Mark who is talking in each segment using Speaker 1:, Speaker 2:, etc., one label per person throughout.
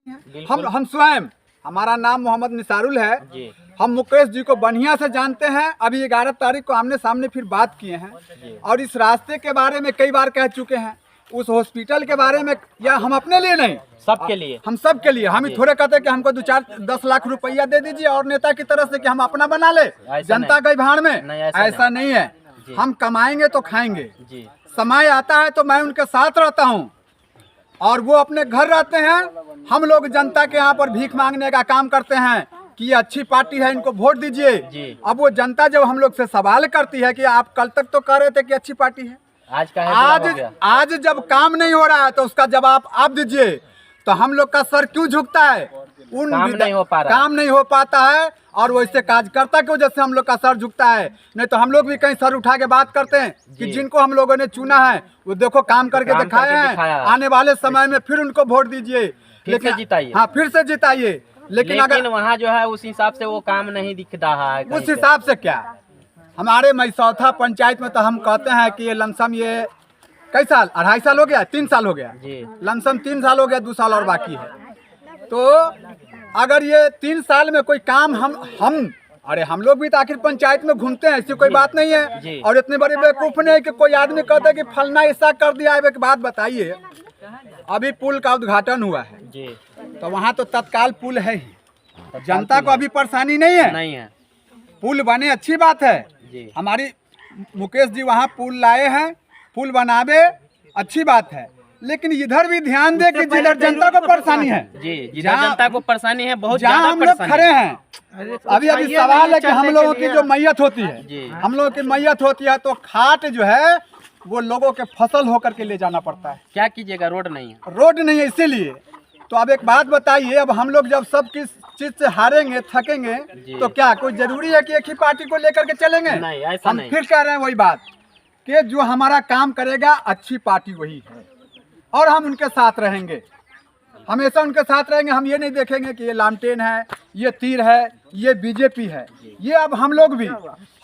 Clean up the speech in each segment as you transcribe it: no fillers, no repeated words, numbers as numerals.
Speaker 1: हम स्वयं, हमारा नाम मोहम्मद निसारुल है
Speaker 2: जी।
Speaker 1: हम मुकेश जी को बढ़िया से जानते हैं। अभी 11 तारीख को आमने सामने फिर बात किए हैं और इस रास्ते के बारे में कई बार कह चुके हैं, उस हॉस्पिटल के बारे में, या हम अपने लिए नहीं,
Speaker 2: सबके लिए,
Speaker 1: हम सब के लिए। हम ही थोड़े कहते कि हमको 2-4-10 लाख रुपया दे दीजिए और नेता की तरफ से कि हम अपना बना ले जनता के भाड़ में, ऐसा नहीं है। हम कमाएंगे तो खाएंगे, समय आता है तो मैं उनके साथ रहता हूँ और वो अपने घर रहते हैं। हम लोग जनता के यहाँ पर भीख मांगने का काम करते हैं कि ये अच्छी पार्टी है, इनको वोट दीजिए। अब वो जनता जब हम लोग से सवाल करती है कि आप कल तक तो कह रहे थे कि अच्छी पार्टी है, आज जब काम नहीं हो रहा है तो उसका जवाब आप दीजिए। तो हम लोग का सर क्यों झुकता है?
Speaker 2: काम
Speaker 1: नहीं हो पाता है और वैसे कार्यकर्ता की वजह से हम लोग का सर झुकता है। नहीं तो हम लोग भी कहीं सर उठा के बात करते हैं कि जिनको हम लोगों ने चुना है वो देखो काम करके दिखाए हैं, आने वाले समय में फिर उनको वोट दीजिए,
Speaker 2: लेकिन जिताइए।
Speaker 1: हाँ, फिर से जिताइए। लेकिन अगर
Speaker 2: वहाँ जो है उस हिसाब से वो काम नहीं दिख रहा है,
Speaker 1: उस हिसाब से क्या हमारे मैसौथा पंचायत में तो हम कहते हैं कि ये लमसम ये कई साल, 2.5 साल हो गया, 3 साल हो गया, लमसम 3 साल हो गया, 2 साल और बाकी है। तो अगर ये 3 साल में कोई काम हम अरे हम लोग भी तो आखिर पंचायत में घूमते हैं, ऐसी कोई बात नहीं है। और इतनी बड़ी बेवकूफ नहीं कि कोई आदमी कहता है कि फलना ऐसा कर दिया है। एक बात बताइए, अभी पुल का उद्घाटन हुआ है तो वहाँ तो तत्काल पुल है ही, जनता को अभी परेशानी नहीं है। पुल बने अच्छी बात है, हमारी मुकेश जी वहाँ पुल लाए हैं, पुल बनावे अच्छी बात है। लेकिन इधर भी ध्यान दे कि जिधर जनता को परेशानी है,
Speaker 2: जिधर जनता को परेशानी है, बहुत
Speaker 1: जहाँ हम लोग खड़े हैं। अभी सवाल है कि हम लोगों की जो मैयत होती है, हम लोगों की मैयत होती है तो खाट जो है वो लोगों के फसल होकर के ले जाना पड़ता है।
Speaker 2: क्या कीजिएगा, रोड नहीं है,
Speaker 1: रोड नहीं है, इसीलिए। तो अब एक बात बताइए, अब हम लोग जब सब किस चीज से हारेंगे, थकेंगे, तो क्या कोई जरूरी है कि एक ही पार्टी को लेकर के चलेंगे?
Speaker 2: नहीं, ऐसा
Speaker 1: हम
Speaker 2: नहीं।
Speaker 1: फिर कह रहे हैं वही बात कि जो हमारा काम करेगा अच्छी पार्टी वही है और हम उनके साथ रहेंगे, हमेशा उनके साथ रहेंगे। हम ये नहीं देखेंगे कि ये लामटेन है, ये तीर है, ये बीजेपी है। ये अब हम लोग भी,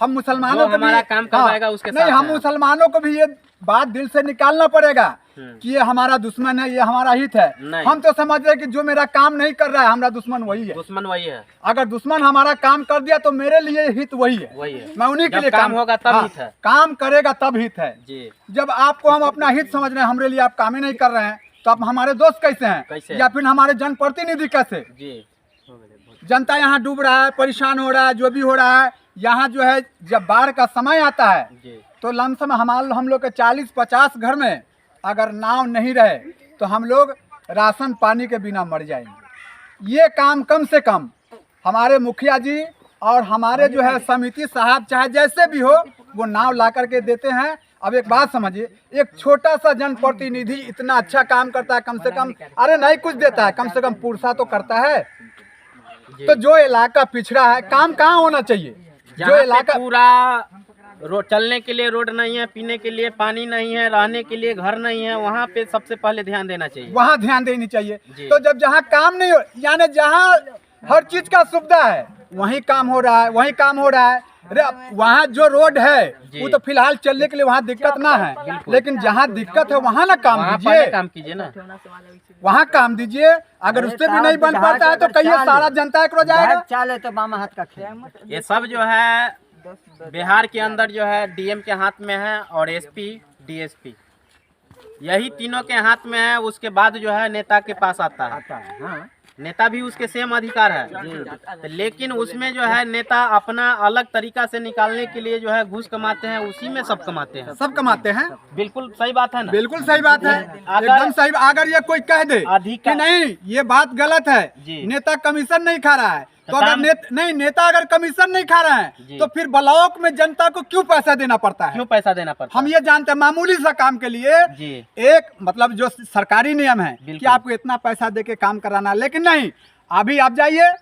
Speaker 1: हम मुसलमानों को
Speaker 2: हमारा काम करवाएगा उसके साथ
Speaker 1: नहीं, हम मुसलमानों को भी ये बात दिल से निकालना पड़ेगा कि ये हमारा दुश्मन है, ये हमारा हित है। हम तो समझ रहे कि जो मेरा काम नहीं कर रहा है हमारा दुश्मन वही है। अगर दुश्मन हमारा काम कर दिया तो मेरे लिए हित वही है। मैं उन्हीं के लिए
Speaker 2: काम होगा तब हित है,
Speaker 1: काम करेगा तब हित है। जब आपको हम अपना हित समझ रहे हैं, हमारे लिए आप काम ही नहीं कर रहे हैं, तो आप हमारे दोस्त कैसे हैं? या फिर हमारे जनप्रतिनिधि कैसे? जनता यहाँ डूब रहा है, परेशान हो रहा है, जो भी हो रहा है। यहाँ जो है जब बाढ़ का समय आता है तो लमसम हम लोग के 40-50 घर में अगर नाव नहीं रहे तो हम लोग राशन पानी के बिना मर जाएंगे। ये काम कम से कम हमारे मुखिया जी और हमारे जो है समिति साहब, चाहे जैसे भी हो, वो नाव ला करके देते हैं। अब एक बात समझिए, एक छोटा सा जनप्रतिनिधि इतना अच्छा काम करता है, कम से कम, अरे नहीं कुछ देता है, कम से कम पुरसा तो करता है। तो जो इलाका पिछड़ा है, काम कहाँ होना चाहिए? जो इलाका
Speaker 2: पूरा चलने के लिए रोड नहीं है, पीने के लिए पानी नहीं है, रहने के लिए घर नहीं है, वहाँ पे सबसे पहले ध्यान देना चाहिए,
Speaker 1: वहाँ ध्यान देनी चाहिए। तो जब जहाँ काम नहीं हो, यानी जहाँ हर चीज का सुविधा है वहीं काम हो रहा है, वहीं काम हो रहा है। वहाँ जो रोड है वो तो फिलहाल चलने के लिए वहाँ दिक्कत ना है, लेकिन जहाँ दिक्कत है वहाँ ना काम दीजिए,
Speaker 2: काम कीजिए ना,
Speaker 1: वहाँ काम दीजिए। अगर उससे भी नहीं बन पाता है तो कहिए सारा जनता एक रोज आएगा।
Speaker 3: चाले तो बामा हाथ का खेल।
Speaker 2: ये सब जो है बिहार के अंदर जो है डीएम के हाथ में है और एसपी डीएसपी, यही तीनों के हाथ में है। उसके बाद जो है नेता के पास आता है। नेता भी उसके सेम अधिकार है, लेकिन उसमें जो है नेता अपना अलग तरीका से निकालने के लिए जो है घूस कमाते हैं, उसी में सब कमाते हैं। बिल्कुल सही बात है ना?
Speaker 1: बिल्कुल सही बात है, एकदम सही। अगर ये कोई कह दे कि नहीं ये बात गलत है, नेता कमीशन नहीं खा रहा है, तो अगर नेता अगर कमीशन नहीं खा रहे हैं तो फिर ब्लॉक में जनता को क्यों पैसा देना पड़ता है? हम ये जानते हैं, मामूली सा काम के लिए एक मतलब जो सरकारी नियम है कि आपको इतना पैसा दे के काम कराना, लेकिन नहीं। अभी आप जाइए